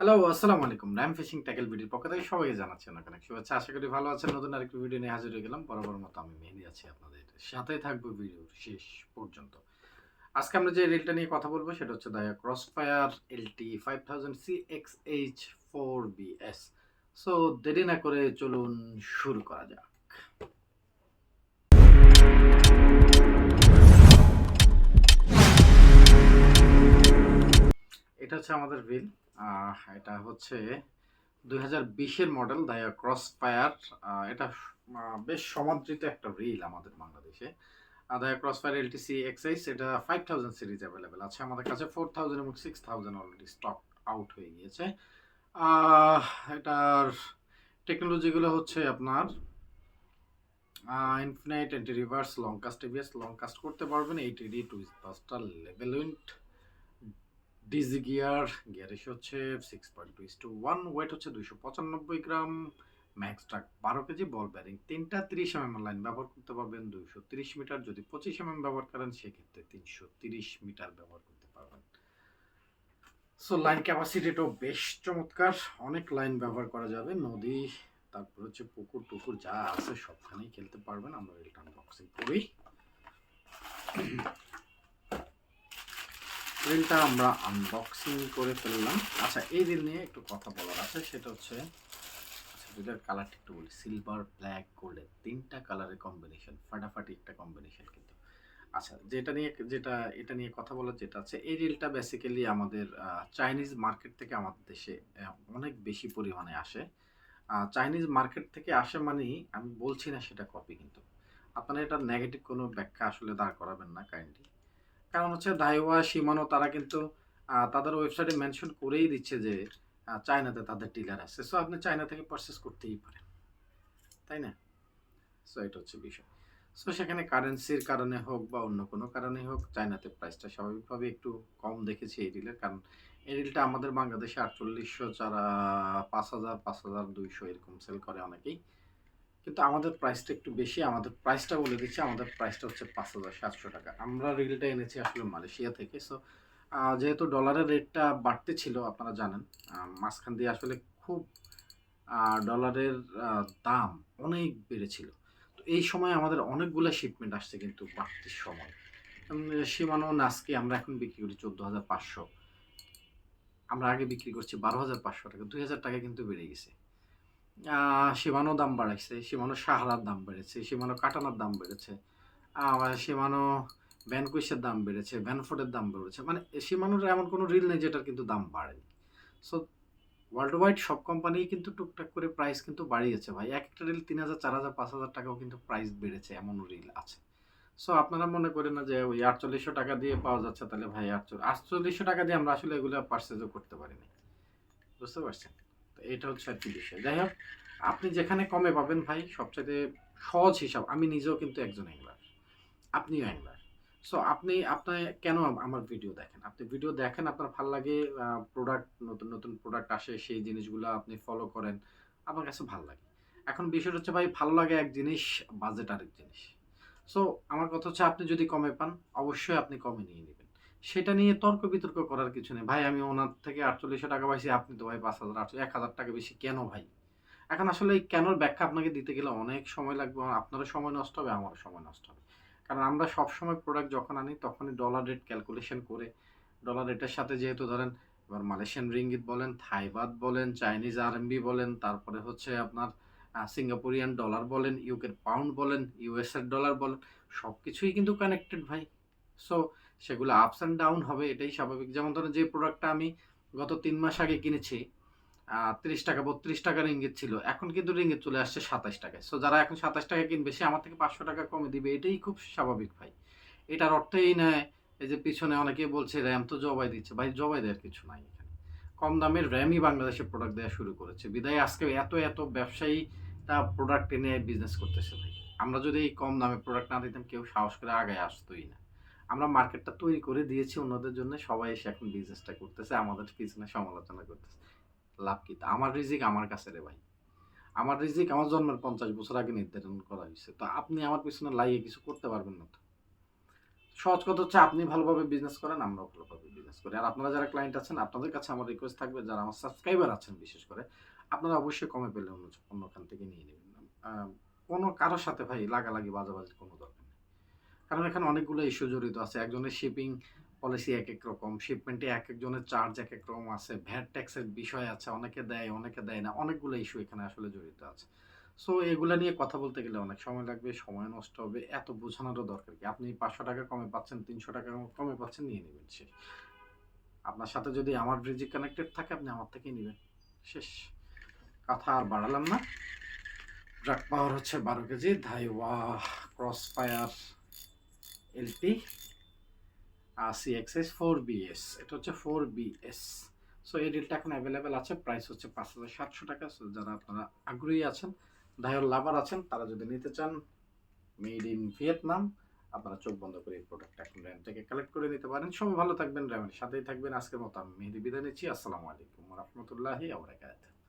Hello, আসসালামু আলাইকুম। Rhyme fishing tackle ভিডিওর পক্ষ থেকে সবাইকে জানাচ্ছি অনেক অনেক শুভেচ্ছা। আশা করি ভালো আছেন। নতুন আরেকটি ভিডিও নিয়ে হাজির হয়ে গেলাম। বরাবর মতো আমি মেহেদী আছি আপনাদের সাথেই থাকবো ভিডিওর শেষ পর্যন্ত। আজকে আমরা যে রিলটা নিয়ে কথা বলবো সেটা হচ্ছে দ্য ক্রসফায়ার এলটি 5000 সিএক্সএইচ 4বিএস। সো দেরি না করে চলুন শুরু করা যাক। এটা হচ্ছে আমাদের রিল। এটা হচ্ছে 2020-এর মডেল দ্য ক্রসফায়ার। এটা বেশ সমাদৃত একটা রিল আমাদের বাংলাদেশে। দ্য ক্রসফায়ার এলটিসি এক্সআইস এটা 5000 সিরিজ অ্যাভেলেবেল আছে আমাদের কাছে। 4000 এবং 6000 অলরেডি স্টক আউট হয়ে গিয়েছে। আহ, এটার টেকনোলজিগুলো হচ্ছে আপনার infinite anti reverse long cast ABS, long cast করতে পারবেন। ATD twist buster level wind DG gear, gear ratio হচ্ছে 6.2:1, ওয়েট হচ্ছে 295 gram, max drag 12 KG, ball bearing তিনটা, 30 লাইন ব্যবহার করতে পারবেন 230 মিটার। যদি 25 ব্যবহার করেন সেক্ষেত্রে 330 মিটার ব্যবহার করতে পারবেন। সো লাইন ক্যাপাসিটিটাও বেশ চমৎকার, অনেক লাইন ব্যবহার করা যাবে। নদী, তারপর হচ্ছে পুকুর টুকুর যা আছে সবখানেই খেলতে পারবেন। আমরা এটা আনবক্সিং করি। রিলটা আমরা আনবক্সিং করে ফেললাম। আচ্ছা, এই রিল নিয়ে একটু কথা বলার আছে, সেটা হচ্ছে রিলের কালারটা একটু বলি। সিলভার, ব্ল্যাক, গোল্ডেন তিনটা কালারের কম্বিনেশন, ফাটাফাটি একটা কম্বিনেশন কিন্তু। আচ্ছা, এটা নিয়ে কথা বলার যেটা আছে, এই রিলটা বেসিক্যালি আমাদের চাইনিজ মার্কেট থেকে আমাদের দেশে অনেক বেশি পরিমাণে আসে। চাইনিজ মার্কেট থেকে আসে মানেই আমি বলছি না সেটা কপি, কিন্তু আপনারা এটা নেগেটিভ কোনো ব্যাখ্যা আসলে দাঁড় করাবেন না কাইন্ডলি। কারণ হচ্ছে দাইওয়া, শিমানো তারা কিন্তু তাদের ওয়েবসাইটে মেনশন করেই দিচ্ছে যে চায়নাতে তাদের ডিলার আছে। সো আপনি চায়না থেকে পারচেস করতেই পারেন, তাই না? সো এটা হচ্ছে বিষয়। সো সেখানে কারেন্সির কারণে হোক বা অন্য কোনো কারণে হোক, চায়নাতে প্রাইসটা স্বাভাবিকভাবে একটু কম দেখেছি এই রিলের। কারণ এই রিলটা আমাদের বাংলাদেশে 4800, যারা 5000, 5200 এরকম সেল করে অনেকেই। কিন্তু আমাদের প্রাইসটা একটু বেশি। আমাদের প্রাইসটা বলে দিচ্ছি, আমাদের প্রাইসটা হচ্ছে 5700 টাকা। আমরা রিলটা এনেছি আসলে মালয়েশিয়া থেকে। সো যেহেতু ডলারের রেটটা বাড়তে ছিল আপনারা জানেন, মাঝখান দিয়ে আসলে খুব ডলারের দাম অনেক বেড়েছিল। তো এই সময় আমাদের অনেকগুলো শিপমেন্ট আসছে কিন্তু বাড়তির সময়। সীমানো নাসকে আমরা এখন বিক্রি করি 14,500, আমরা আগে বিক্রি করছি 12,500 টাকা। 2,000 টাকা কিন্তু বেড়ে গেছে। সীমানো দাম বাড়াইছে, সীমানো সাহারার দাম বেড়েছে, সীমানো কাটানার দাম বেড়েছে, আবার সীমানো ভ্যানকুইশের দাম বেড়েছে, ভ্যানফোর্ডের দাম বেড়েছে। মানে সীমানোর এমন কোনো রিল নেই যেটার কিন্তু দাম বাড়েনি। সো ওয়ার্ল্ড ওয়াইড সব কোম্পানি কিন্তু টুকটাক করে প্রাইস কিন্তু বাড়িয়েছে ভাই। এক একটা রিল 3,000, 4,000, 5,000 টাকাও কিন্তু প্রাইস বেড়েছে, এমন রিল আছে। সো আপনারা মনে করেন না যে ওই 4800 টাকা দিয়ে পাওয়া যাচ্ছে, তাহলে ভাই 4800 টাকা দিয়ে আমরা আসলে এগুলো পারচেজও করতে পারিনি। বুঝতে পারছেন? তো এটা হচ্ছে আর কি বিষয়। যাই হোক, আপনি যেখানে কমে পাবেন ভাই, সবচাইতে সহজ হিসাব, আমি নিজেও কিন্তু একজন অ্যাংলার, আপনিও অ্যাংলার। সো আপনি আপনার কেন আমার ভিডিও দেখেন? আপনি ভিডিও দেখেন, আপনার ভাল লাগে, প্রোডাক্ট, নতুন নতুন প্রোডাক্ট আসে, সেই জিনিসগুলো আপনি ফলো করেন, আপনার কাছে ভাল লাগে। এখন বিষয়টা হচ্ছে ভাই, ভালো লাগে এক জিনিস, বাজেট আরেক জিনিস। সো আমার কথা হচ্ছে, আপনি যদি কমে পান অবশ্যই আপনি কমে নিয়ে নেবেন। সেটা নিয়ে তর্ক বিতর্ক করার কিছু নেই ভাই। আমি ওনার থেকে 4800 টাকা পাইছি, আপনি তো ভাই 5000, 1000 টাকা বেশি কেন ভাই? এখন আসলে এই কেনর ব্যাখ্যা আপনাকে দিতে গেলে অনেক সময় লাগবে, আপনারও সময় নষ্ট হবে, আমারও সময় নষ্ট হবে। কারণ আমরা সবসময় প্রোডাক্ট যখন আনি তখনই ডলার রেট ক্যালকুলেশন করে, ডলার রেটের সাথে যেহেতু ধরেন এবার মালয়েশিয়ান রিঙ্গিত বলেন, থাইবাদ বলেন, চাইনিজ আরএমবি বলেন, তারপরে হচ্ছে আপনার সিঙ্গাপুরিয়ান ডলার বলেন, ইউকের পাউন্ড বলেন, ইউএসএর ডলার বলেন, সব কিছুই কিন্তু কানেক্টেড ভাই। সো সেগুলো আপস অ্যান্ড ডাউন হবে, এটাই স্বাভাবিক। যেমন ধরেন যে প্রোডাক্টটা আমি গত 3 মাস আগে কিনেছি, 30 টাকা, 32 টাকার রিঙ্গিত ছিল, এখন কিন্তু রিঙ্গিত চলে আসছে 27 টাকায়। সো যারা এখন 27 টাকা কিনবে সে আমার থেকে 500 টাকা কমে দিবে, এটাই খুব স্বাভাবিক ভাই। এটার অর্থ এই নয় এই যে পিছনে অনেকে বলছে র্যাম তো জবাই দিচ্ছে, ভাই জবাই দেওয়ার কিছু নাই এখানে। কম দামের র্যামই বাংলাদেশে প্রোডাক্ট দেওয়া শুরু করেছে, বিদায় আজকে এত এত ব্যবসায়ী তা প্রোডাক্ট এনে বিজনেস করতেছে ভাই। আমরা যদি এই কম দামে প্রোডাক্ট না দিতাম, কেউ সাহস করে আগায় আসতোই না। আমরা মার্কেটটা তৈরি করে দিয়েছি অন্যদের জন্য, সবাই এসে এখন বিজনেসটা করতেছে, আমাদের পিছনে সমালোচনা করতেছে। লাভ কি? তা আমার রিজিক আমার কাছে রে ভাই। আমার রিজিক আমার জন্মের 50 বছর আগে নির্ধারণ করা হয়েছে। তো আপনি আমার পিছনে লাগিয়ে কিছু করতে পারবেন না তো। সহজ কথা হচ্ছে আপনি ভালোভাবে বিজনেস করেন, আমরাও ভালোভাবে বিজনেস করি। আর আপনারা যারা ক্লায়েন্ট আছেন, আপনাদের কাছে আমার রিকোয়েস্ট থাকবে, যারা আমার সাবস্ক্রাইবার আছেন বিশেষ করে, আপনারা অবশ্যই কমে পেলে অন্যখান থেকে নিয়ে নিবেন। আ কোনো কারো সাথে ভাই লাগালাগি বাজাবাজির কোনো দরকার নেই। কারণ এখানে অনেকগুলো ইস্যু জড়িত আছে। একজনের শিপিং পলিসি একেক রকম, শিপমেন্টে একেকজনের চার্জ একেক রকম আছে, ভ্যাট ট্যাক্সের বিষয় আছে, অনেকে দেয়, অনেকে দেয় না। অনেকগুলো ইস্যু এখানে আসলে জড়িত আছে। সো এগুলা নিয়ে কথা বলতে গেলে অনেক সময় লাগবে, সময় নষ্ট হবে। এত বোঝানোরও দরকার কি? আপনি ৳৫০০ কমে পাচ্ছেন, ৳৩০০ কমে পাচ্ছেন, নিয়ে নিবেন শেষ। আপনার সাথে যদি আমার ব্রিজে কানেক্টেড থাকে আপনি আমার থেকেই নিবেন। শেষ। কথা আর বাড়ালাম না। ড্রাগ পাওয়ার হচ্ছে ১২ KG, Daiwa crossfire LP CXS 4BS, এটা হচ্ছে 4BS। সো এই ডিলটা এখন অ্যাভেলেবেল আছে। প্রাইস হচ্ছে ৳৫,৭০০। সো যারা আপনারা আগ্রহী আছেন, ডায়োর লাভার আছেন, তারা যদি নিতে চান, মেড ইন ভিয়েতনাম, আপনারা চোখ বন্ধ করে এই প্রোডাক্টটা এখন র্যাম থেকে কালেক্ট করে নিতে পারেন। সবাই ভালো থাকবেন, র্যামের সাথেই থাকবেন। আজকের মতো আমি মেহেদী বিদায় নিচ্ছি। আসসালামু আলাইকুম ওয়া রাহমাতুল্লাহি ওয়া বারাকাতুহু।